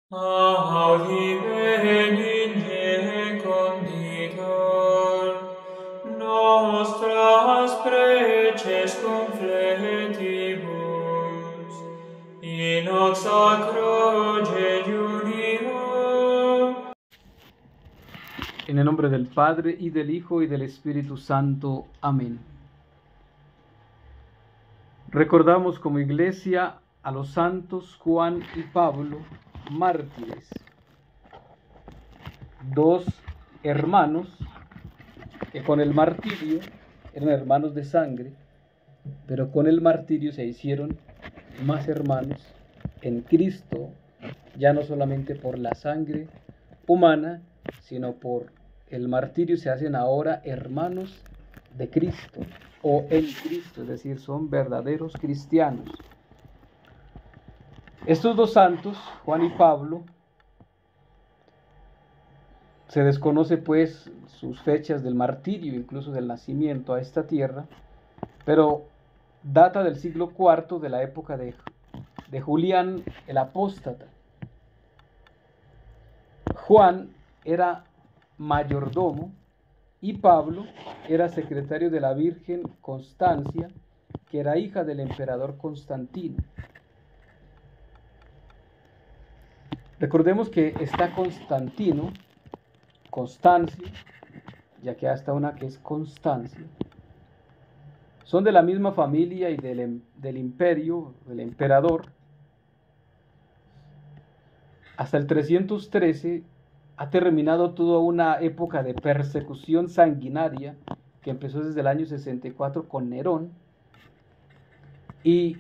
Audi benigne conditor, nostras preces confletibus, in hoc sacro jejunio. En el nombre del Padre, y del Hijo, y del Espíritu Santo. Amén. Recordamos como iglesia a los santos Juan y Pablo, mártires, dos hermanos que con el martirio eran hermanos de sangre, pero con el martirio se hicieron más hermanos en Cristo, ya no solamente por la sangre humana, sino por el martirio se hacen ahora hermanos de Cristo o en Cristo, es decir, son verdaderos cristianos. Estos dos santos, Juan y Pablo, se desconoce pues sus fechas del martirio, incluso del nacimiento a esta tierra, pero data del siglo IV, de la época de Julián el Apóstata. Juan era mayordomo y Pablo era secretario de la Virgen Constancia, que era hija del emperador Constantino. Recordemos que está Constantino, Constancio, ya que hasta una que es Constancia, son de la misma familia y del imperio, del emperador. Hasta el 313 ha terminado toda una época de persecución sanguinaria que empezó desde el año 64 con Nerón. Y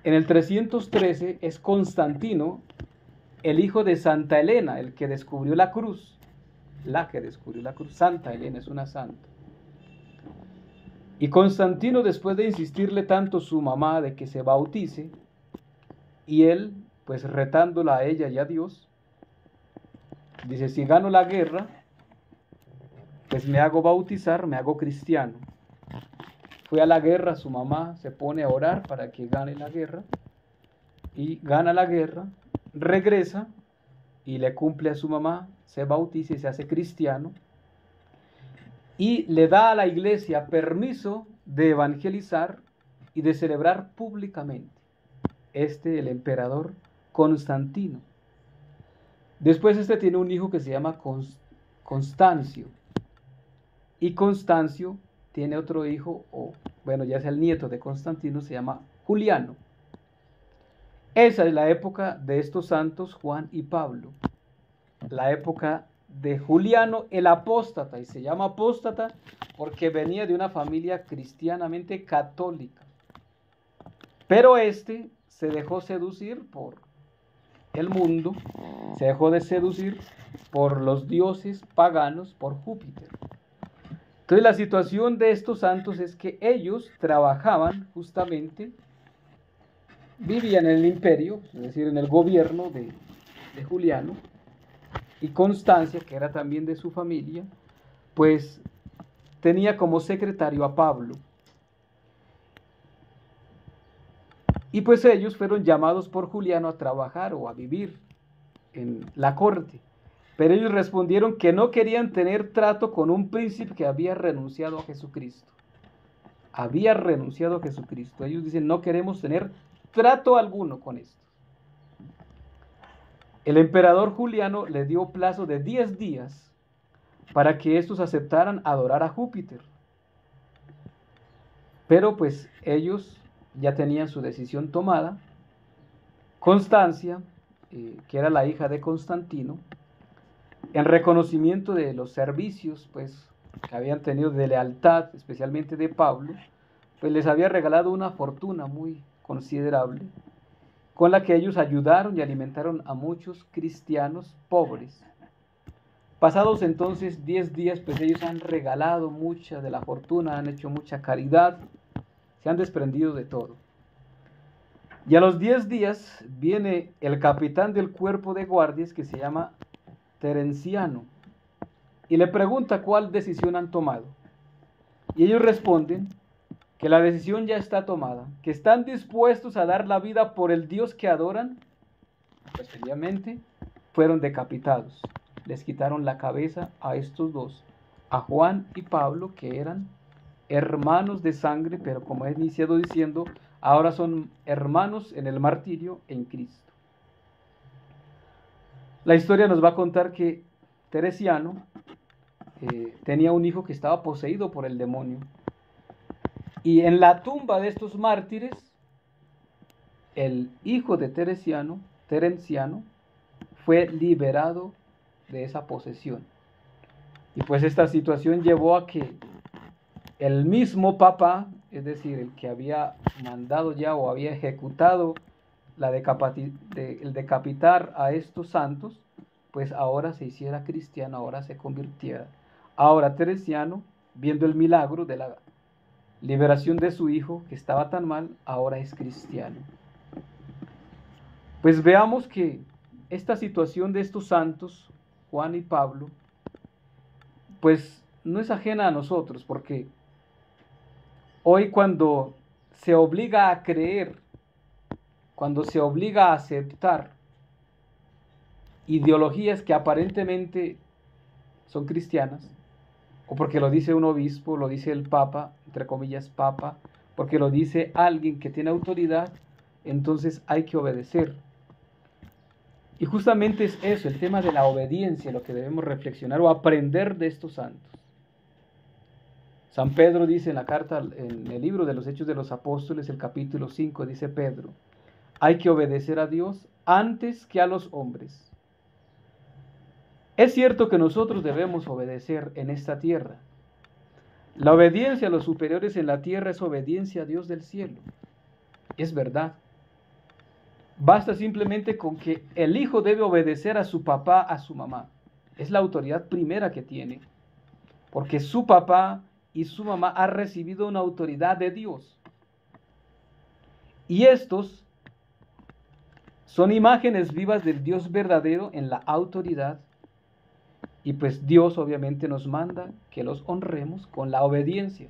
en el 313 es Constantino, el hijo de Santa Elena, el que descubrió la cruz. Santa Elena es una santa. Y Constantino, después de insistirle tanto su mamá de que se bautice, y él, pues retándola a ella y a Dios, dice: si gano la guerra, pues me hago bautizar, me hago cristiano. Fue a la guerra, su mamá se pone a orar para que gane la guerra, y gana la guerra, regresa y le cumple a su mamá, se bautiza y se hace cristiano, y le da a la iglesia permiso de evangelizar y de celebrar públicamente. El emperador Constantino. Después tiene un hijo que se llama Constancio, y Constancio tiene otro hijo, ya es el nieto de Constantino, se llama Juliano. Esa es la época de estos santos Juan y Pablo, la época de Juliano el Apóstata, y se llama apóstata porque venía de una familia cristianamente católica, pero se dejó seducir por el mundo, se dejó de seducir por los dioses paganos, por Júpiter. Entonces la situación de estos santos es que ellos trabajaban justamente, vivían en el imperio, es decir, en el gobierno de Juliano, y Constancia, que era también de su familia, pues tenía como secretario a Pablo. Y pues ellos fueron llamados por Juliano a trabajar o a vivir en la corte. Pero ellos respondieron que no querían tener trato con un príncipe que había renunciado a Jesucristo. Había renunciado a Jesucristo. Ellos dicen: no queremos tener trato alguno con esto. El emperador Juliano le dio plazo de 10 días para que estos aceptaran adorar a Júpiter. Pero pues ellos ya tenían su decisión tomada. Constancia, que era la hija de Constantino, en reconocimiento de los servicios pues que habían tenido de lealtad, especialmente de Pablo, pues les había regalado una fortuna muy considerable, con la que ellos ayudaron y alimentaron a muchos cristianos pobres. Pasados entonces 10 días, pues ellos han regalado mucha de la fortuna, han hecho mucha caridad, se han desprendido de todo. Y a los 10 días viene el capitán del cuerpo de guardias, que se llama Terenciano, y le pregunta cuál decisión han tomado. Y ellos responden que la decisión ya está tomada, que están dispuestos a dar la vida por el Dios que adoran, posteriormente fueron decapitados. Les quitaron la cabeza a estos dos, a Juan y Pablo, que eran hermanos de sangre, pero como he iniciado diciendo, ahora son hermanos en el martirio en Cristo. La historia nos va a contar que Teresiano tenía un hijo que estaba poseído por el demonio. Y en la tumba de estos mártires, el hijo de Terenciano, fue liberado de esa posesión. Y pues esta situación llevó a que el mismo Papa, es decir, el que había mandado ya o había ejecutado el decapitar a estos santos, pues ahora se hiciera cristiano, ahora se convirtiera. Ahora Teresiano, viendo el milagro de la liberación de su hijo, que estaba tan mal, ahora es cristiano. Pues veamos que esta situación de estos santos, Juan y Pablo, pues no es ajena a nosotros, porque hoy cuando se obliga a creer, cuando se obliga a aceptar ideologías que aparentemente son cristianas, o porque lo dice un obispo, lo dice el Papa, entre comillas Papa, porque lo dice alguien que tiene autoridad, entonces hay que obedecer. Y justamente es eso, el tema de la obediencia, lo que debemos reflexionar o aprender de estos santos. San Pedro dice en la carta, en el libro de los Hechos de los Apóstoles, el capítulo 5, dice Pedro, hay que obedecer a Dios antes que a los hombres. Es cierto que nosotros debemos obedecer en esta tierra. La obediencia a los superiores en la tierra es obediencia a Dios del cielo. Es verdad. Basta simplemente con que el hijo debe obedecer a su papá, a su mamá. Es la autoridad primera que tiene. Porque su papá y su mamá han recibido una autoridad de Dios. Y estos son imágenes vivas del Dios verdadero en la autoridad. Y pues Dios obviamente nos manda que los honremos con la obediencia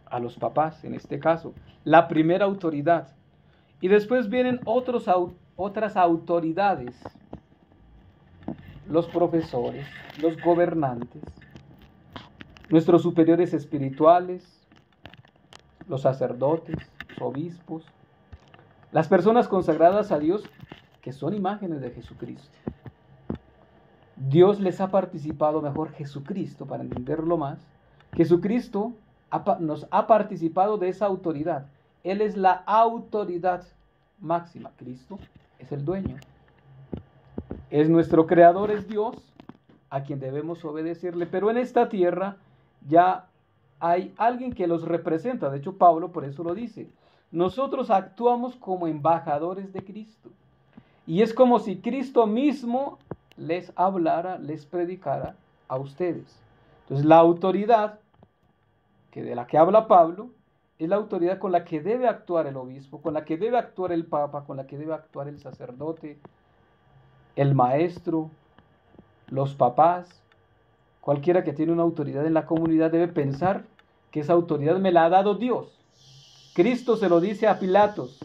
a los papás, en este caso, la primera autoridad. Y después vienen otras autoridades, los profesores, los gobernantes, nuestros superiores espirituales, los sacerdotes, los obispos, las personas consagradas a Dios que son imágenes de Jesucristo. Dios les ha participado, mejor Jesucristo, para entenderlo más, Jesucristo nos ha participado de esa autoridad. Él es la autoridad máxima. Cristo es el dueño. Es nuestro creador, es Dios, a quien debemos obedecerle. Pero en esta tierra ya hay alguien que los representa. De hecho, Pablo por eso lo dice. Nosotros actuamos como embajadores de Cristo. Y es como si Cristo mismo les hablara, les predicara a ustedes. Entonces, la autoridad de la que habla Pablo es la autoridad con la que debe actuar el obispo, con la que debe actuar el papa, con la que debe actuar el sacerdote, el maestro, los papás. Cualquiera que tiene una autoridad en la comunidad debe pensar que esa autoridad me la ha dado Dios. Cristo se lo dice a Pilatos.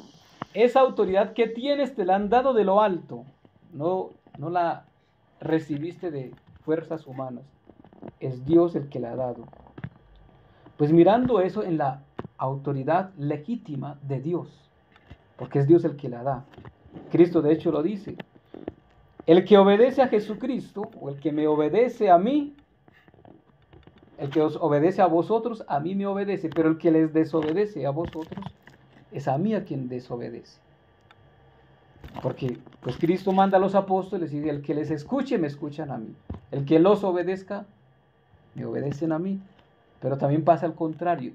Esa autoridad que tienes te la han dado de lo alto. No la recibiste de fuerzas humanas. Es Dios el que la ha dado. Pues mirando eso en la autoridad legítima de Dios, porque es Dios el que la da. Cristo de hecho lo dice. El que obedece a Jesucristo, o el que me obedece a mí, el que os obedece a vosotros, a mí me obedece, pero el que les desobedece a vosotros, es a mí a quien desobedece. Porque pues Cristo manda a los apóstoles y el que les escuche, me escuchan a mí. El que los obedezca, me obedecen a mí. Pero también pasa al contrario.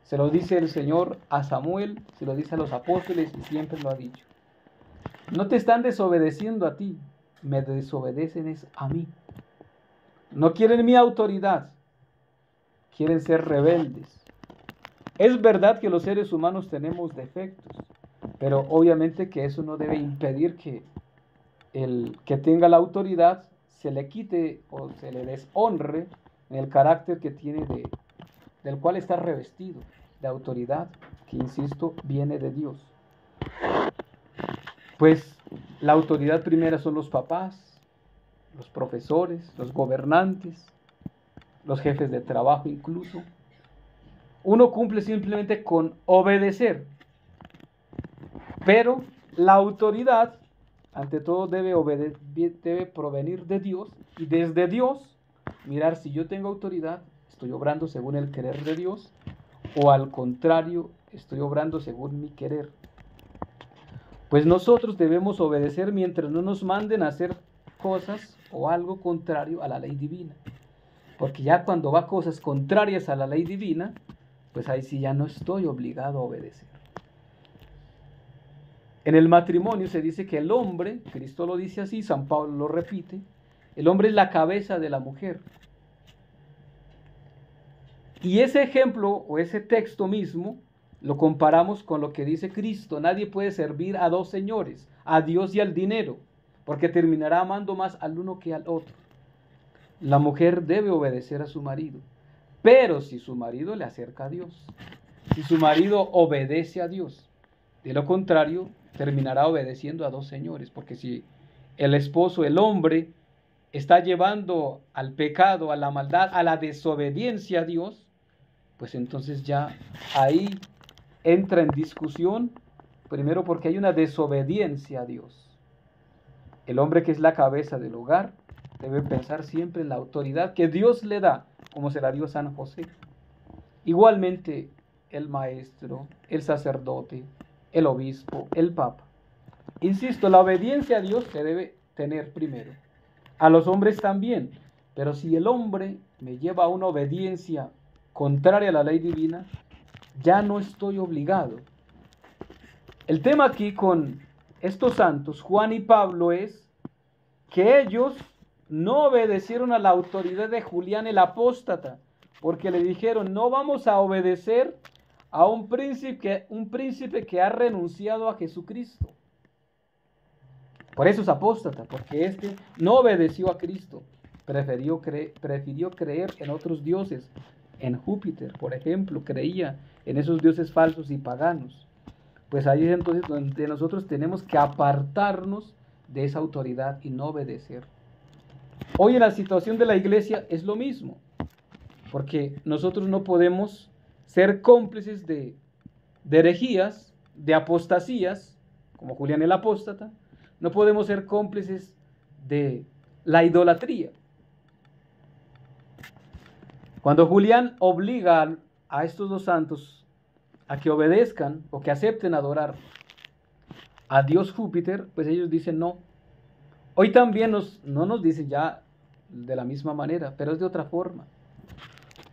Se lo dice el Señor a Samuel, se lo dice a los apóstoles y siempre lo ha dicho. No te están desobedeciendo a ti, me desobedecen es a mí. No quieren mi autoridad, quieren ser rebeldes. Es verdad que los seres humanos tenemos defectos, pero obviamente que eso no debe impedir que el que tenga la autoridad se le quite o se le deshonre en el carácter que tiene del cual está revestido, de autoridad que, insisto, viene de Dios. Pues la autoridad primera son los papás, los profesores, los gobernantes, los jefes de trabajo incluso. Uno cumple simplemente con obedecer, pero la autoridad, ante todo, debe provenir de Dios, y desde Dios mirar si yo tengo autoridad, estoy obrando según el querer de Dios, o al contrario, estoy obrando según mi querer. Pues nosotros debemos obedecer mientras no nos manden a hacer cosas o algo contrario a la ley divina. Porque ya cuando va cosas contrarias a la ley divina, pues ahí sí ya no estoy obligado a obedecer. En el matrimonio se dice que el hombre, Cristo lo dice así, San Pablo lo repite, el hombre es la cabeza de la mujer. Y ese ejemplo o ese texto mismo lo comparamos con lo que dice Cristo: nadie puede servir a dos señores, a Dios y al dinero, porque terminará amando más al uno que al otro. La mujer debe obedecer a su marido, pero si su marido le acerca a Dios, si su marido obedece a Dios, de lo contrario, terminará obedeciendo a dos señores, porque si el esposo, el hombre, está llevando al pecado, a la maldad, a la desobediencia a Dios, pues entonces ya ahí entra en discusión, primero porque hay una desobediencia a Dios. El hombre, que es la cabeza del hogar, debe pensar siempre en la autoridad que Dios le da, como se la dio San José. Igualmente el maestro, el sacerdote, el obispo, el papa. Insisto, la obediencia a Dios se debe tener primero. A los hombres también, pero si el hombre me lleva a una obediencia contraria a la ley divina, ya no estoy obligado. El tema aquí con estos santos, Juan y Pablo, es que ellos no obedecieron a la autoridad de Julián el apóstata, porque le dijeron: no vamos a obedecer a un príncipe que ha renunciado a Jesucristo. Por eso es apóstata, porque este no obedeció a Cristo, prefirió creer en otros dioses, en Júpiter, por ejemplo, creía en esos dioses falsos y paganos. Pues ahí es entonces donde nosotros tenemos que apartarnos de esa autoridad y no obedecer. Hoy en la situación de la iglesia es lo mismo, porque nosotros no podemos ser cómplices de herejías, de apostasías, como Julián el apóstata. No podemos ser cómplices de la idolatría. Cuando Julián obliga a estos dos santos a que obedezcan o que acepten adorar a Dios Júpiter, pues ellos dicen no. Hoy también no nos dicen ya de la misma manera, pero es de otra forma.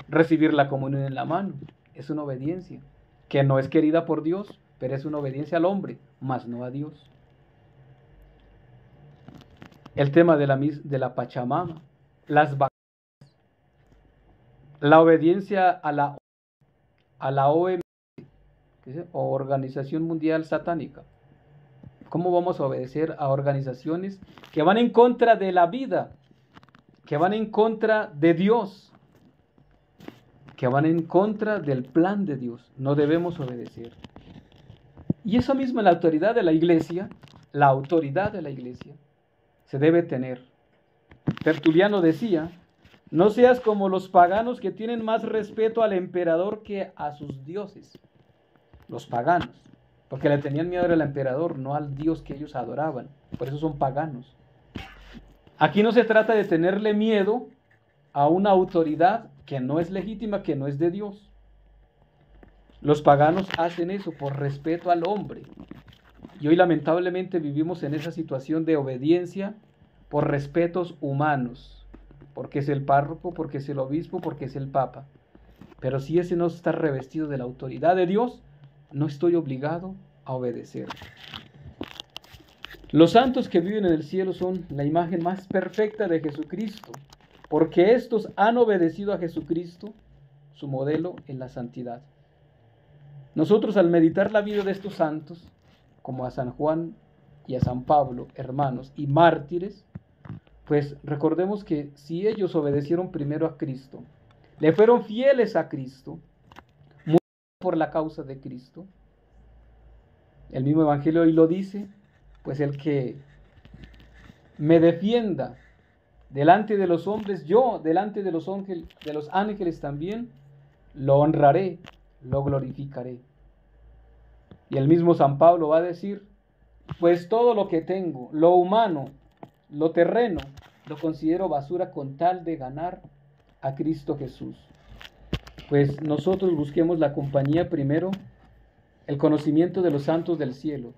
Recibir la comunión en la mano es una obediencia que no es querida por Dios, pero es una obediencia al hombre, mas no a Dios. El tema de la Pachamama, las vacaciones, la obediencia a la OMS, o Organización Mundial Satánica. ¿Cómo vamos a obedecer a organizaciones que van en contra de la vida, que van en contra de Dios, que van en contra del plan de Dios? No debemos obedecer. Y eso mismo, la autoridad de la iglesia, se debe tener. Tertuliano decía: no seas como los paganos, que tienen más respeto al emperador que a sus dioses. Los paganos, porque le tenían miedo al emperador, no al Dios que ellos adoraban. Por eso son paganos. Aquí no se trata de tenerle miedo a una autoridad que no es legítima, que no es de Dios. Los paganos hacen eso por respeto al hombre. Y hoy lamentablemente vivimos en esa situación de obediencia por respetos humanos, porque es el párroco, porque es el obispo, porque es el papa. Pero si ese no está revestido de la autoridad de Dios, no estoy obligado a obedecer. Los santos que viven en el cielo son la imagen más perfecta de Jesucristo, porque estos han obedecido a Jesucristo, su modelo en la santidad. Nosotros, al meditar la vida de estos santos, como a San Juan y a San Pablo, hermanos y mártires, pues recordemos que si ellos obedecieron primero a Cristo, le fueron fieles a Cristo, murieron por la causa de Cristo, el mismo Evangelio hoy lo dice, pues el que me defienda delante de los hombres, yo delante de los ángeles también, lo honraré, lo glorificaré. Y el mismo San Pablo va a decir, pues todo lo que tengo, lo humano, lo terreno, lo considero basura con tal de ganar a Cristo Jesús. Pues nosotros busquemos la compañía primero, el conocimiento de los santos del cielo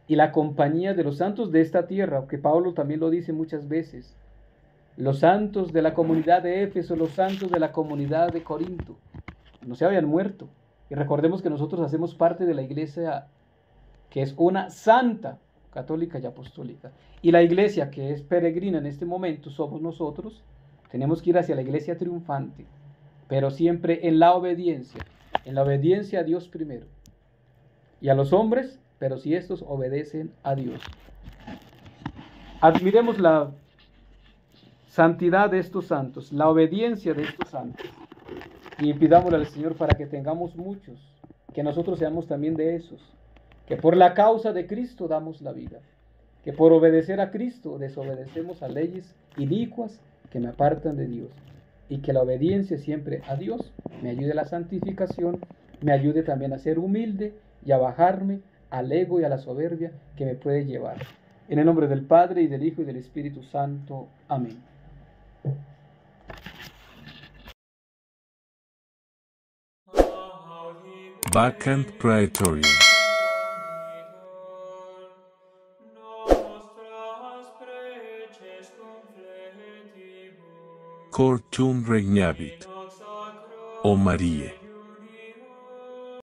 y la compañía de los santos de esta tierra, que Pablo también lo dice muchas veces. Los santos de la comunidad de Éfeso, los santos de la comunidad de Corinto, no se habían muerto. Y recordemos que nosotros hacemos parte de la iglesia que es una santa, católica y apostólica. Y la iglesia que es peregrina en este momento somos nosotros. Tenemos que ir hacia la iglesia triunfante, pero siempre en la obediencia a Dios primero. Y a los hombres, pero si estos obedecen a Dios. Admiremos la santidad de estos santos, la obediencia de estos santos. Y pidámosle al Señor para que tengamos muchos, que nosotros seamos también de esos, que por la causa de Cristo damos la vida, que por obedecer a Cristo desobedecemos a leyes inicuas que me apartan de Dios, y que la obediencia siempre a Dios me ayude a la santificación, me ayude también a ser humilde y a bajarme al ego y a la soberbia que me puede llevar. En el nombre del Padre, y del Hijo, y del Espíritu Santo. Amén. Vacant Praetorium. Cor tuum regnavit, o Marie.